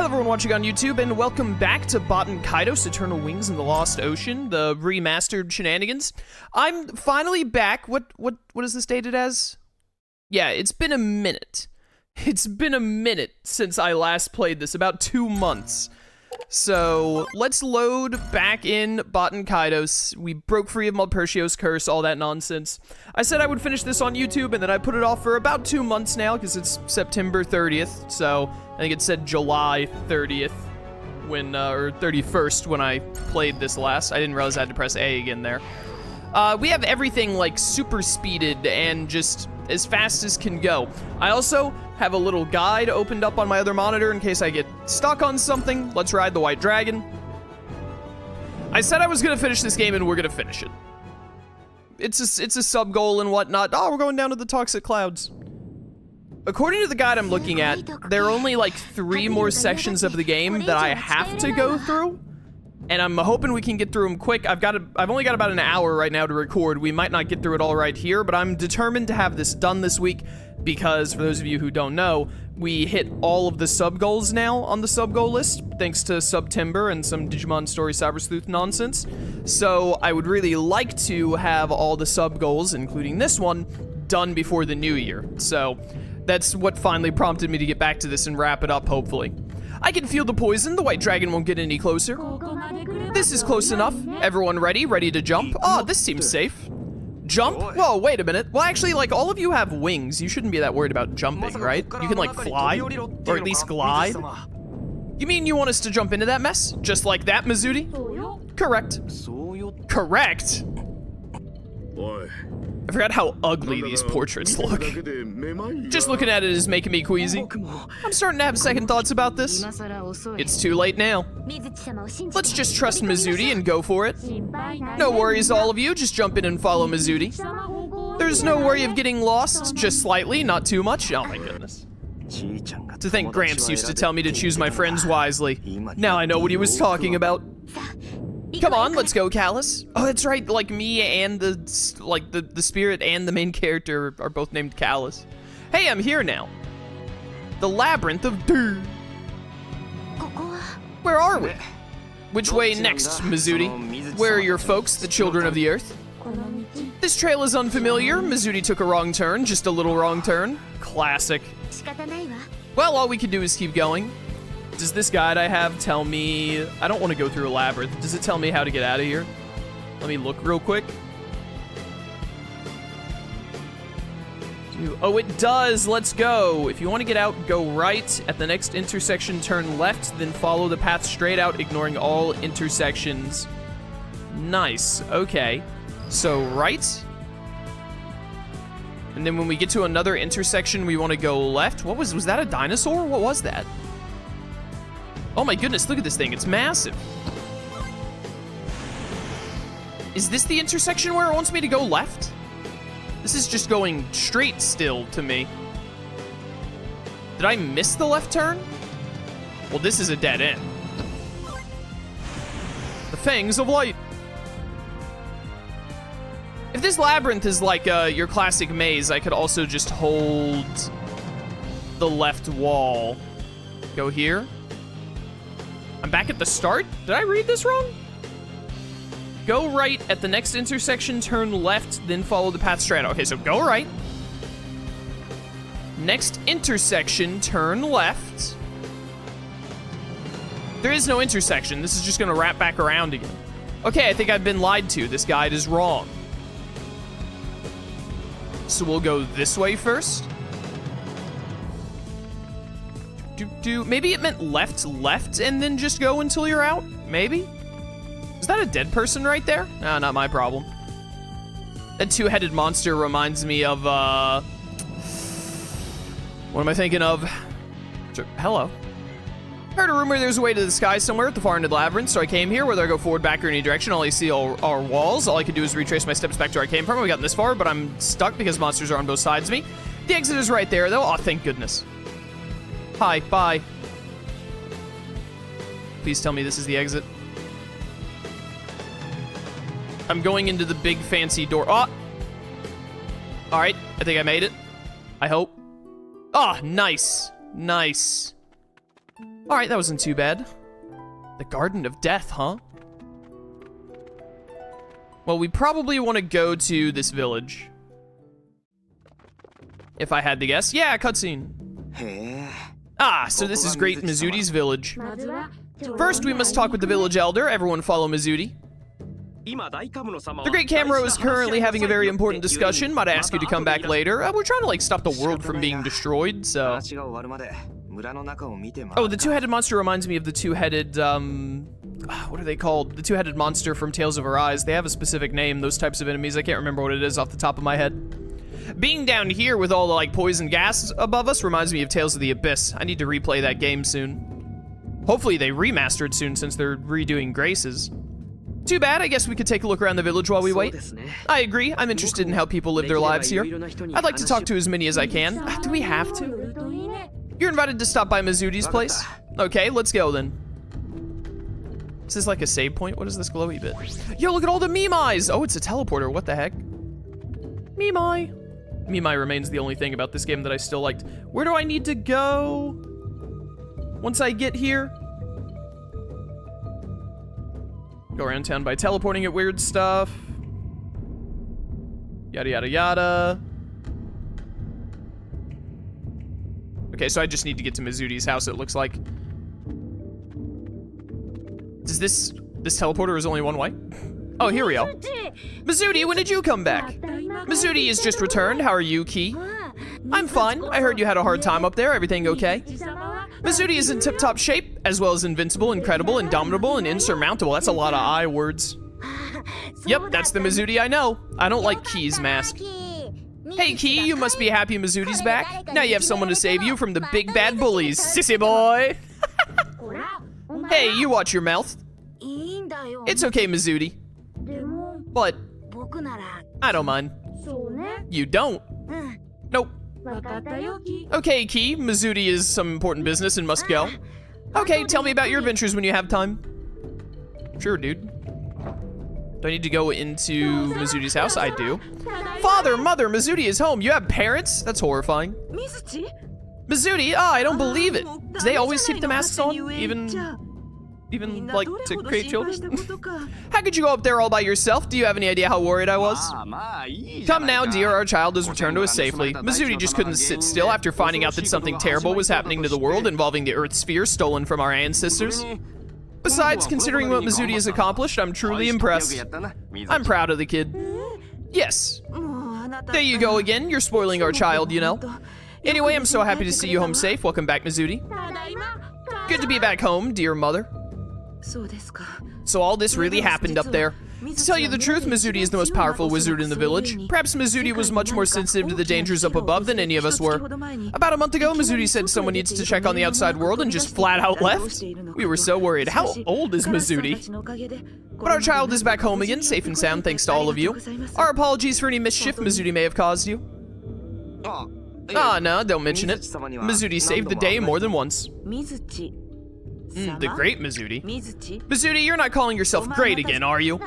Hello everyone watching on YouTube, and welcome back to Baten Kaitos, Eternal Wings in the Lost Ocean, the remastered shenanigans. I'm finally back. What is this dated as? Yeah, it's been a minute. It's been a minute since I last played this, about 2 months. So, let's load back in Baten Kaitos. We broke free of Malpercio's curse, all that nonsense. I said I would finish this on YouTube, and then I put it off for about 2 months now, because it's September 30th, so I think it said July 30th, when, or 31st when I played this last. I didn't realize I had to press A again there. We have everything, like, super speeded and just as fast as can go. I also have a little guide opened up on my other monitor in case I get stuck on something. Let's ride the White Dragon. I said I was gonna finish this game, and we're gonna finish it. It's a sub-goal and whatnot. Oh, we're going down to the Toxic Clouds. According to the guide I'm looking at, there are only like 3 more sections of the game that I have to go through. And I'm hoping we can get through them quick. I've only got about an hour right now to record. We might not get through it all right here, but I'm determined to have this done this week because, for those of you who don't know, we hit all of the sub-goals now on the sub-goal list, thanks to September and some Digimon Story Cyber Sleuth nonsense. So I would really like to have all the sub-goals, including this one, done before the new year. So that's what finally prompted me to get back to this and wrap it up, hopefully. I can feel the poison. The White Dragon won't get any closer. This is close enough. Everyone ready? Ready to jump? Oh, this seems safe. Jump? Whoa, wait a minute. Well, actually, like, all of you have wings. You shouldn't be that worried about jumping, right? You can, like, fly? Or at least glide? You mean you want us to jump into that mess? Just like that, Mizuti? Correct. Correct? I forgot how ugly these portraits look. Just looking at it is making me queasy. I'm starting to have second thoughts about this. It's too late now. Let's just trust Mizuti and go for it. No worries, all of you. Just jump in and follow Mizuti. There's no worry of getting lost, just slightly, not too much. Oh my goodness. To think Gramps used to tell me to choose my friends wisely. Now I know what he was talking about. Come on, let's go, Callus. Oh, that's right, like me and the spirit and the main character are both named Callus. Hey, I'm here now. The Labyrinth of Doom. Where are we? Which way next, Mizuti? Where are your folks, the children of the earth? This trail is unfamiliar. Mizuti took a wrong turn, just a little wrong turn. Classic. Well, all we can do is keep going. Does this guide I have tell me... I don't want to go through a labyrinth. Does it tell me how to get out of here? Let me look real quick. Oh, it does. Let's go. If you want to get out, go right. At the next intersection, turn left, then follow the path straight out, ignoring all intersections. Nice. Okay. So, right. And then when we get to another intersection, we want to go left. What was that a dinosaur? What was that? Oh my goodness, look at this thing. It's massive. Is this the intersection where it wants me to go left? This is just going straight still to me. Did I miss the left turn? Well, this is a dead end. The Fangs of Light. If this labyrinth is like your classic maze, I could also just hold the left wall. Go here. I'm back at the start? Did I read this wrong? Go right at the next intersection, turn left, then follow the path straight out. Okay, so go right. Next intersection, turn left. There is no intersection. This is just gonna wrap back around again. Okay, I think I've been lied to. This guide is wrong. So we'll go this way first. Maybe it meant left, and then just go until you're out? Maybe? Is that a dead person right there? Nah, not my problem. That 2-headed monster reminds me of, what am I thinking of? Hello. Heard a rumor there's a way to the sky somewhere at the far end of the labyrinth, so I came here. Whether I go forward, back, or any direction, all I see are walls. All I can do is retrace my steps back to where I came from. We got this far, but I'm stuck because monsters are on both sides of me. The exit is right there, though. Oh, thank goodness. Hi, bye. Please tell me this is the exit. I'm going into the big fancy door. Oh! Alright, I think I made it. I hope. Ah, nice. Nice. Alright, that wasn't too bad. The Garden of Death, huh? Well, we probably want to go to this village. If I had to guess. Yeah, cutscene. Ah, so this is Great Mizuti's village. First, we must talk with the village elder. Everyone follow Mizuti. The Great Camero is currently having a very important discussion. Might I ask you to come back later? We're trying to, like, stop the world from being destroyed, so... Oh, the two-headed monster reminds me of the two-headed, what are they called? The two-headed monster from Tales of Arise. They have a specific name, those types of enemies. I can't remember what it is off the top of my head. Being down here with all the, like, poison gas above us reminds me of Tales of the Abyss. I need to replay that game soon. Hopefully they remastered soon since they're redoing Graces. Too bad, I guess we could take a look around the village while we wait. I agree, I'm interested in how people live their lives here. I'd like to talk to as many as I can. Do we have to? You're invited to stop by Mizuti's place. Okay, let's go then. Is this like a save point? What is this glowy bit? Yo, look at all the Mimais! Oh, it's a teleporter, what the heck? Mimai. Mimai remains the only thing about this game that I still liked. Where do I need to go? Once I get here? Go around town by teleporting at weird stuff. Yada, yada, yada. Okay, so I just need to get to Mizuti's house, it looks like. Does this teleporter is only one way? Oh, here we go. Mizuti, when did you come back? Mizuti is just returned. How are you, Ki? I'm fine. I heard you had a hard time up there. Everything okay? Mizuti is in tip-top shape, as well as invincible, incredible, indomitable, and insurmountable. That's a lot of I words. Yep, that's the Mizuti I know. I don't like Ki's mask. Hey, Ki, you must be happy Mizuti's back. Now you have someone to save you from the big bad bullies, sissy boy. Hey, you watch your mouth. It's okay, Mizuti. But I don't mind. You don't? Nope. Okay, Ki, Mizuti is some important business and must go. Okay, tell me about your adventures when you have time. Sure, dude. Do I need to go into Mizuti's house? I do. Father, mother, Mizuti is home. You have parents? That's horrifying. Mizuti? Ah, I don't believe it. Do they always keep the masks on? Even like to create children? How could you go up there all by yourself? Do you have any idea how worried I was? Come now, dear, our child has returned to us safely. Mizuti just couldn't sit still after finding out that something terrible was happening to the world involving the Earth sphere stolen from our ancestors. Besides, considering what Mizuti has accomplished, I'm truly impressed. I'm proud of the kid. Yes. There you go again. You're spoiling our child, you know. Anyway, I'm so happy to see you home safe. Welcome back, Mizuti. Good to be back home, dear mother. So all this really happened up there. To tell you the truth, Mizuti is the most powerful wizard in the village. Perhaps Mizuti was much more sensitive to the dangers up above than any of us were. About a month ago, Mizuti said someone needs to check on the outside world and just flat out left. We were so worried. How old is Mizuti? But our child is back home again, safe and sound thanks to all of you. Our apologies for any mischief Mizuti may have caused you. Ah, no, don't mention it. Mizuti saved the day more than once. The great Mizuti. Mizuti, you're not calling yourself great again, are you?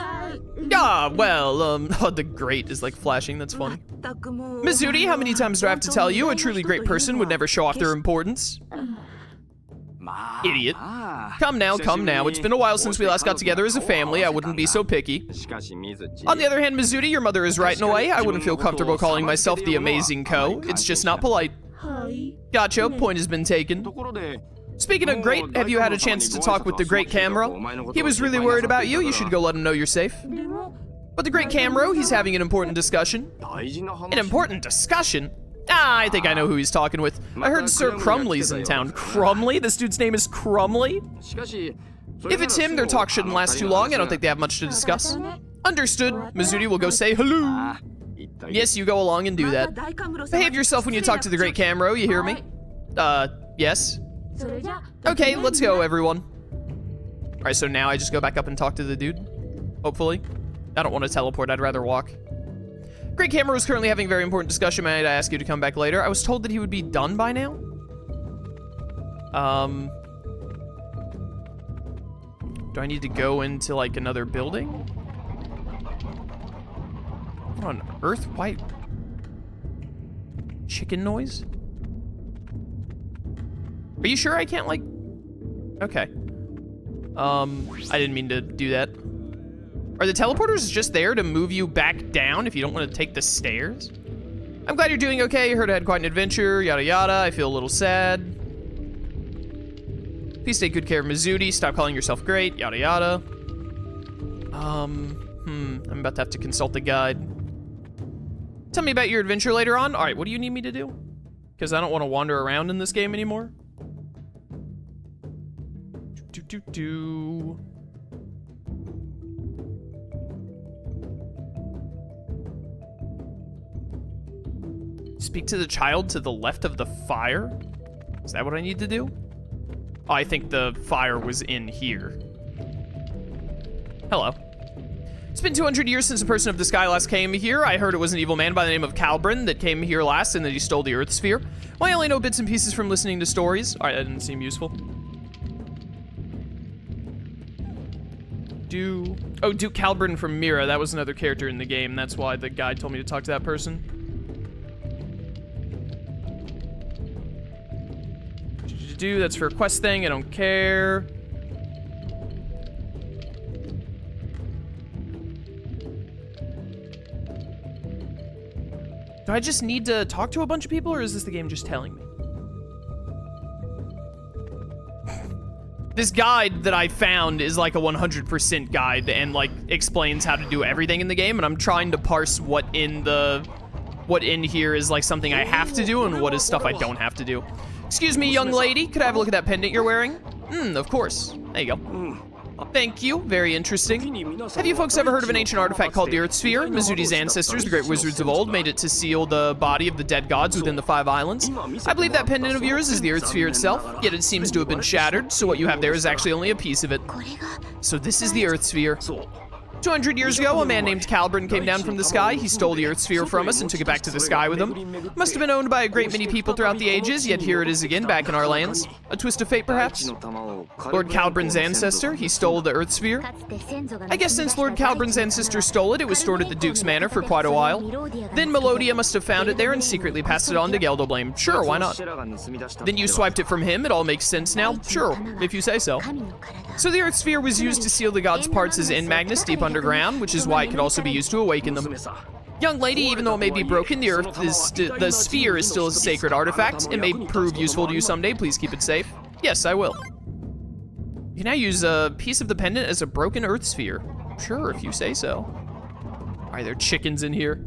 Ah, well, oh, the great is like flashing, that's funny. Mizuti, how many times do I have to tell you a truly great person would never show off their importance? Idiot. Come now, it's been a while since we last got together as a family, I wouldn't be so picky. On the other hand, Mizuti, your mother is right in a way, I wouldn't feel comfortable calling myself the amazing Co. It's just not polite. Gotcha, point has been taken. Speaking of great, have you had a chance to talk with the Great Camero? He was really worried about you, you should go let him know you're safe. But the Great Camero, he's having an important discussion. An important discussion? Ah, I think I know who he's talking with. I heard Sir Crumley's in town. Crumley? This dude's name is Crumley? If it's him, their talk shouldn't last too long. I don't think they have much to discuss. Understood. Mizuti will go say hello. Yes, you go along and do that. Behave yourself when you talk to the Great Camero, you hear me? Yes. Okay, let's go, everyone. Alright, so now I just go back up and talk to the dude. Hopefully. I don't want to teleport, I'd rather walk. Great Camero is currently having a very important discussion. Might I ask you to come back later? I was told that he would be done by now. Do I need to go into, like, another building? What on earth? Why? Chicken noise? Are you sure I can't, like, Okay. I didn't mean to do that. Are the teleporters just there to move you back down if you don't want to take the stairs? I'm glad you're doing okay. Heard I had quite an adventure, yada yada. I feel a little sad. Please take good care of Mizuti. Stop calling yourself great, yada yada. I'm about to have to consult the guide. Tell me about your adventure later on. All right, what do you need me to do? Because I don't want to wander around in this game anymore. Speak to the child to the left of the fire? Is that what I need to do? Oh, I think the fire was in here. Hello. It's been 200 years since a person of the sky last came here. I heard it was an evil man by the name of Calbrin that came here last and that he stole the Earth Sphere. Well, I only know bits and pieces from listening to stories. All right, that didn't seem useful. Duke Calbrin from Mira. That was another character in the game. That's why the guide told me to talk to that person. That's for a quest thing. I don't care. Do I just need to talk to a bunch of people, or is this the game just telling me? This guide that I found is like a 100% guide and like explains how to do everything in the game, and I'm trying to parse what in here is like something I have to do and what is stuff I don't have to do. Excuse me, young lady, could I have a look at that pendant you're wearing? Of course. There you go. Thank you, very interesting. Have you folks ever heard of an ancient artifact called the Earth Sphere? Mizuti's ancestors, the great wizards of old, made it to seal the body of the dead gods within the 5 islands. I believe that pendant of yours is the Earth Sphere itself, yet it seems to have been shattered, so what you have there is actually only a piece of it. So this is the Earth Sphere. 200 years ago, a man named Calbrin came down from the sky. He stole the Earth Sphere from us and took it back to the sky with him. Must have been owned by a great many people throughout the ages, yet here it is again, back in our lands. A twist of fate, perhaps? Lord Calbrin's ancestor, he stole the Earth Sphere. I guess since Lord Calbrin's ancestor stole it, it was stored at the Duke's Manor for quite a while. Then Melodia must have found it there and secretly passed it on to Geldoblame. Sure, why not? Then you swiped it from him, it all makes sense now? Sure, if you say so. So the Earth Sphere was used to seal the gods' parts as in Magnus deep underground, which is why it could also be used to awaken them. Young lady, even though it may be broken, the sphere is still a sacred artifact. It may prove useful to you someday. Please keep it safe. Yes, I will. You can now use a piece of the pendant as a broken Earth Sphere. Sure, if you say so. All right, there are chickens in here.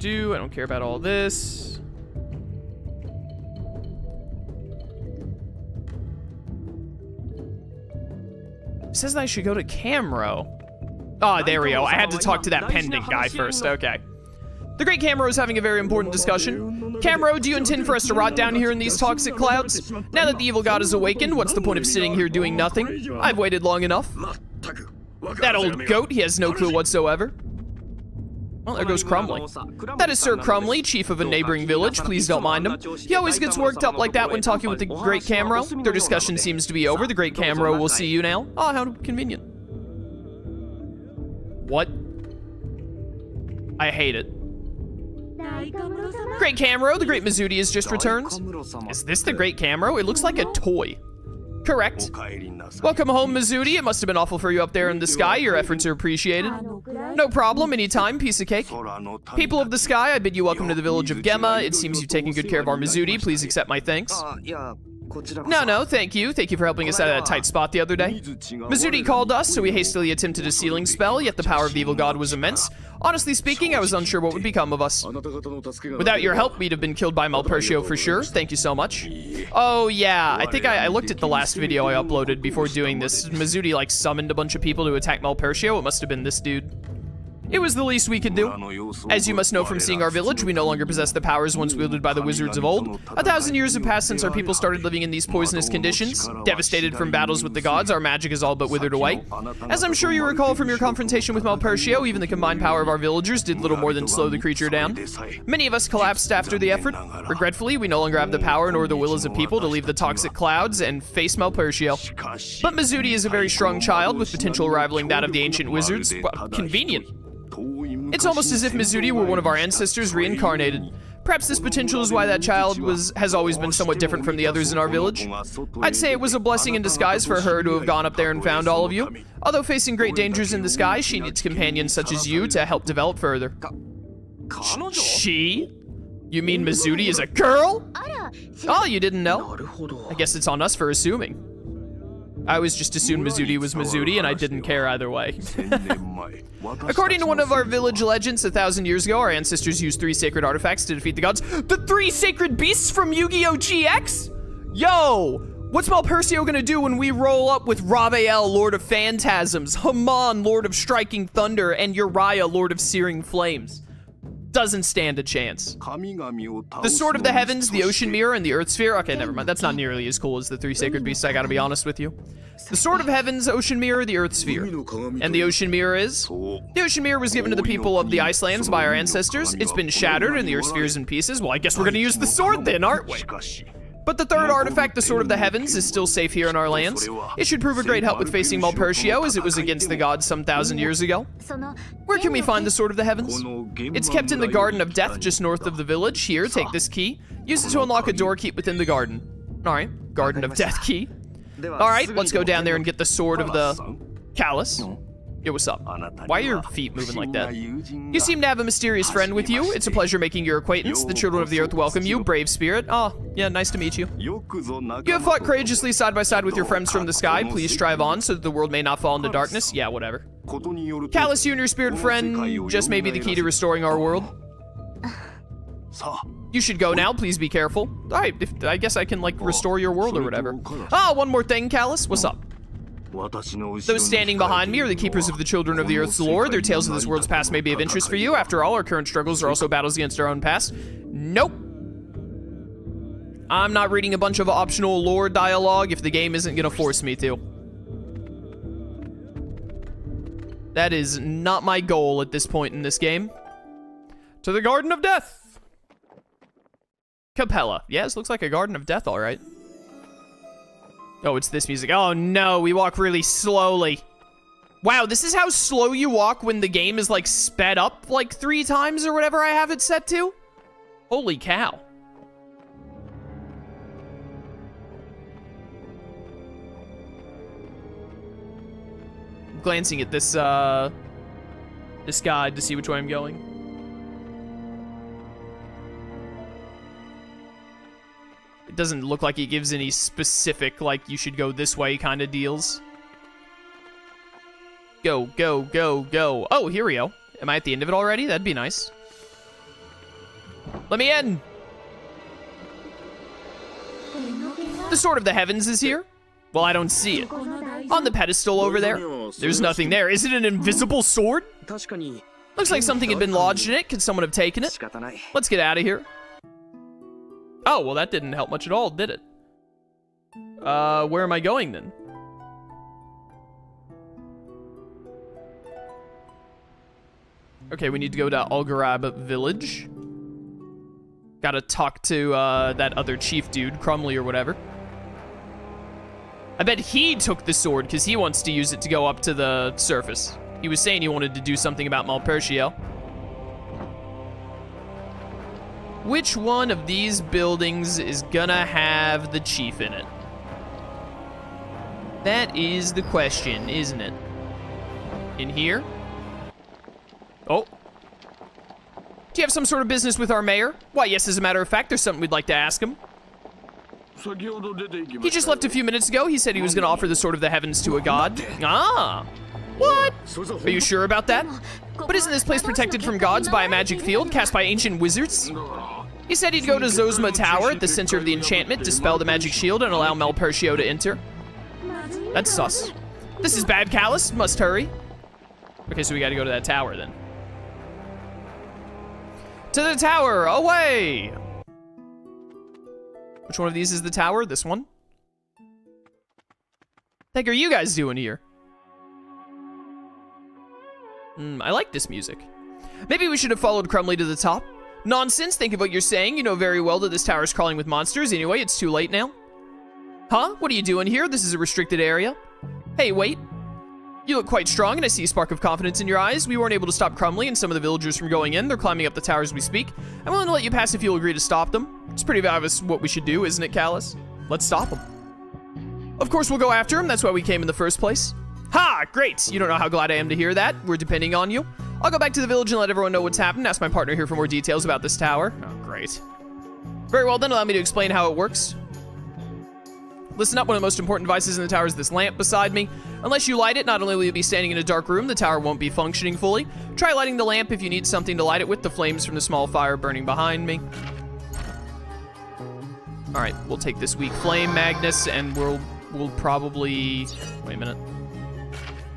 I don't care about all this. It says that I should go to Camro. Oh, there we go. I had to talk to that pendant guy first. Okay. The great Camro is having a very important discussion. Camro, do you intend for us to rot down here in these toxic clouds? Now that the evil god is awakened, what's the point of sitting here doing nothing? I've waited long enough. That old goat, he has no clue whatsoever. Well, there goes Crumley. That is Sir Crumley, chief of a neighboring village. Please don't mind him. He always gets worked up like that when talking with the great Camro. Their discussion seems to be over. The great Camro will see you now. Oh, how convenient. What? I hate it. Great Camro, the great Mizuti has just returned. Is this the great Camro? It looks like a toy. Correct. Welcome home, Mizuti. It must have been awful for you up there in the sky. Your efforts are appreciated. No problem, anytime, piece of cake. People of the sky, I bid you welcome to the village of Gemma. It seems you've taken good care of our Mizuti. Please accept my thanks. No, thank you. Thank you for helping us out of that tight spot the other day. Mizuti called us, so we hastily attempted a sealing spell, yet the power of the evil god was immense. Honestly speaking, I was unsure what would become of us. Without your help, we'd have been killed by Malpertio for sure. Thank you so much. Oh, yeah. I think I looked at the last video I uploaded before doing this. Mizuti, like, summoned a bunch of people to attack Malpertio. It must have been this dude. It was the least we could do. As you must know from seeing our village, we no longer possess the powers once wielded by the wizards of old. 1,000 years have passed since our people started living in these poisonous conditions. Devastated from battles with the gods, our magic is all but withered away. As I'm sure you recall from your confrontation with Malpertio, even the combined power of our villagers did little more than slow the creature down. Many of us collapsed after the effort. Regretfully, we no longer have the power nor the will as a people to leave the toxic clouds and face Malpertio. But Mizuti is a very strong child with potential rivaling that of the ancient wizards. Well, convenient. It's almost as if Mizuti were one of our ancestors reincarnated. Perhaps this potential is why that child has always been somewhat different from the others in our village. I'd say it was a blessing in disguise for her to have gone up there and found all of you. Although facing great dangers in the sky, she needs companions such as you to help develop further. She? You mean Mizuti is a girl? Oh, you didn't know? I guess it's on us for assuming. I always just assumed Mizuti was Mizuti, and I didn't care either way. According to one of our village legends, 1,000 years ago, our ancestors used 3 sacred artifacts to defeat the gods. The 3 sacred beasts from Yu-Gi-Oh! GX? Yo! What's Malpercio gonna do when we roll up with Rabael, Lord of Phantasms, Haman, Lord of Striking Thunder, and Uriah, Lord of Searing Flames? Doesn't stand a chance. The Sword of the Heavens, the Ocean Mirror, and the Earth Sphere. Okay, never mind. That's not nearly as cool as the 3 sacred beasts, I gotta be honest with you. The Sword of Heavens, Ocean Mirror, the Earth Sphere. And the Ocean Mirror is? The Ocean Mirror was given to the people of the Icelands by our ancestors. It's been shattered and the Earth Sphere is in pieces. Well, I guess we're gonna use the sword then, aren't we? But the 3rd artifact, the Sword of the Heavens, is still safe here in our lands. It should prove a great help with facing Malpercio, as it was against the gods some 1,000 years ago. Where can we find the Sword of the Heavens? It's kept in the Garden of Death, just north of the village. Here, take this key. Use it to unlock a door keep within the garden. Alright, Garden of Death key. Alright, let's go down there and get the Sword of the Callus. Yo, what's up? Why are your feet moving like that? You seem to have a mysterious friend with you. It's a pleasure making your acquaintance. The children of the earth welcome you, brave spirit. Oh, yeah, nice to meet you. You have fought courageously side by side with your friends from the sky. Please strive on so that the world may not fall into darkness. Yeah, whatever. Callus, you and your spirit friend just may be the key to restoring our world. You should go now. Please be careful. Alright, I guess I can, like, restore your world or whatever. Ah, one more thing, Callus. What's up? Those standing behind me are the keepers of the children of the Earth's lore. Their tales of this world's past may be of interest for you. After all, our current struggles are also battles against our own past. Nope. I'm not reading a bunch of optional lore dialogue if the game isn't gonna force me to. That is not my goal at this point in this game. To the Garden of Death. Capella. Yes, looks like a Garden of Death, all right. Oh, it's this music. Oh no, we walk really slowly. Wow, this is how slow you walk when the game is like sped up like 3 times or whatever I have it set to? Holy cow. I'm glancing at this this guide to see which way I'm going. It doesn't look like it gives any specific, like, you should go this way kind of deals. Go, go, go, go. Oh, here we go. Am I at the end of it already? That'd be nice. Let me in. The Sword of the Heavens is here. Well, I don't see it. On the pedestal over there. There's nothing there. Is it an invisible sword? Looks like something had been lodged in it. Could someone have taken it? Let's get out of here. Oh, well, that didn't help much at all, did it? Where am I going, then? Okay, we need to go to Algarab Village. Gotta talk to, that other chief dude, Crumley or whatever. I bet he took the sword, because he wants to use it to go up to the surface. He was saying he wanted to do something about Malpercio. Which one of these buildings is gonna have the chief in it? That is the question, isn't it? In here? Oh. Do you have some sort of business with our mayor? Why, yes, as a matter of fact, there's something we'd like to ask him. He just left a few minutes ago. He said he was gonna offer the Sword of the Heavens to a god. Ah. What? Are you sure about that? But isn't this place protected from gods by a magic field cast by ancient wizards? He said he'd go to Zosma Tower at the center of the enchantment, dispel the magic shield, and allow Malpercio to enter. That's sus. This is bad, Callus. Must hurry. Okay, so we gotta go to that tower then. To the tower, away! Which one of these is the tower? This one? The heck are you guys doing here? I like this music. Maybe we should have followed Crumley to the top. Nonsense, think of what you're saying. You know very well that this tower is crawling with monsters. Anyway, it's too late now. Huh? What are you doing here? This is a restricted area. Hey, wait. You look quite strong, and I see a spark of confidence in your eyes. We weren't able to stop Crumley and some of the villagers from going in. They're climbing up the tower as we speak. I'm willing to let you pass if you'll agree to stop them. It's pretty obvious what we should do, isn't it, Callus? Let's stop them. Of course, we'll go after him. That's why we came in the first place. Ha! Great! You don't know how glad I am to hear that. We're depending on you. I'll go back to the village and let everyone know what's happened. Ask my partner here for more details about this tower. Oh, great. Very well, then allow me to explain how it works. Listen up, one of the most important devices in the tower is this lamp beside me. Unless you light it, not only will you be standing in a dark room, the tower won't be functioning fully. Try lighting the lamp if you need something to light it with, the flames from the small fire burning behind me. All right, we'll take this weak flame, Magnus, and we'll probably, wait a minute.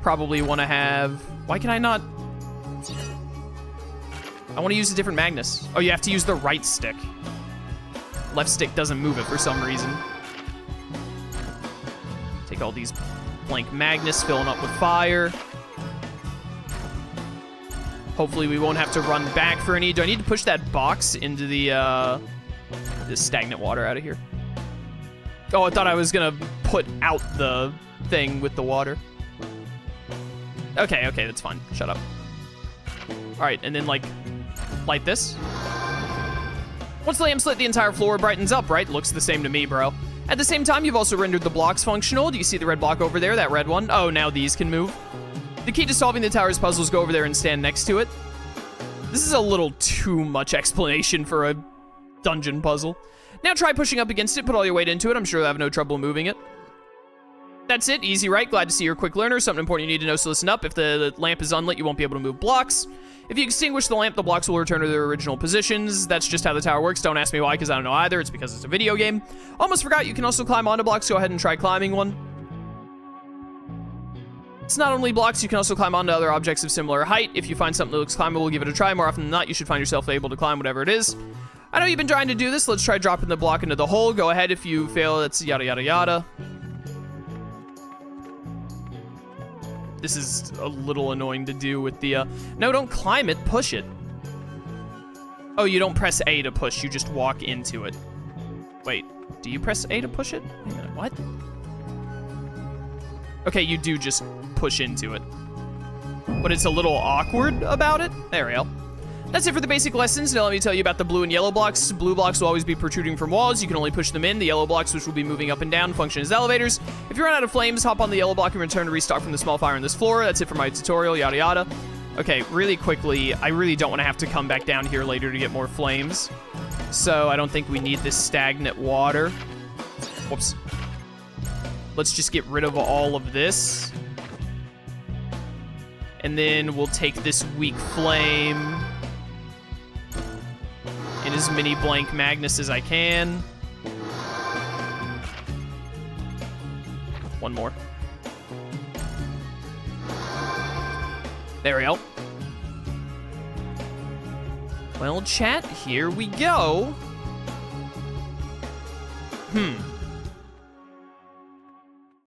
Probably want to have, why can I not? I want to use a different Magnus. Oh, you have to use the right stick. Left stick doesn't move it for some reason. Take all these blank Magnus, filling up with fire. Hopefully we won't have to run back for any. Do I need to push that box into the stagnant water out of here? Oh, I thought I was gonna put out the thing with the water. Okay, that's fine. Shut up. All right, and then, like, light this. Once the lamp's lit, the entire floor brightens up, right? Looks the same to me, bro. At the same time, you've also rendered the blocks functional. Do you see the red block over there, that red one? Oh, now these can move. The key to solving the tower's puzzles, go over there and stand next to it. This is a little too much explanation for a dungeon puzzle. Now try pushing up against it, put all your weight into it. I'm sure you'll have no trouble moving it. That's it, easy, right? Glad to see you're a quick learner. Something important you need to know, so listen up. If the lamp is unlit, you won't be able to move blocks. If you extinguish the lamp, the blocks will return to their original positions. That's just how the tower works. Don't ask me why, because I don't know either. It's because it's a video game. Almost forgot, you can also climb onto blocks. Go ahead and try climbing one. It's not only blocks, you can also climb onto other objects of similar height. If you find something that looks climbable, give it a try. More often than not, you should find yourself able to climb whatever it is. I know you've been trying to do this. Let's try dropping the block into the hole. Go ahead. If you fail, that's yada, yada, yada. This is a little annoying to do with the, no, don't climb it, push it. Oh, you don't press A to push, you just walk into it. Wait, do you press A to push it? Wait a minute, what? Okay, you do just push into it. But it's a little awkward about it. There we go. That's it for the basic lessons. Now let me tell you about the blue and yellow blocks. Blue blocks will always be protruding from walls. You can only push them in. The yellow blocks, which will be moving up and down, function as elevators. If you run out of flames, hop on the yellow block and return to restock from the small fire on this floor. That's it for my tutorial, yada yada. Okay, really quickly, I really don't want to have to come back down here later to get more flames. So I don't think we need this stagnant water. Whoops. Let's just get rid of all of this. And then we'll take this weak flame in as many blank Magnus as I can. One more. There we go. Well, chat, here we go.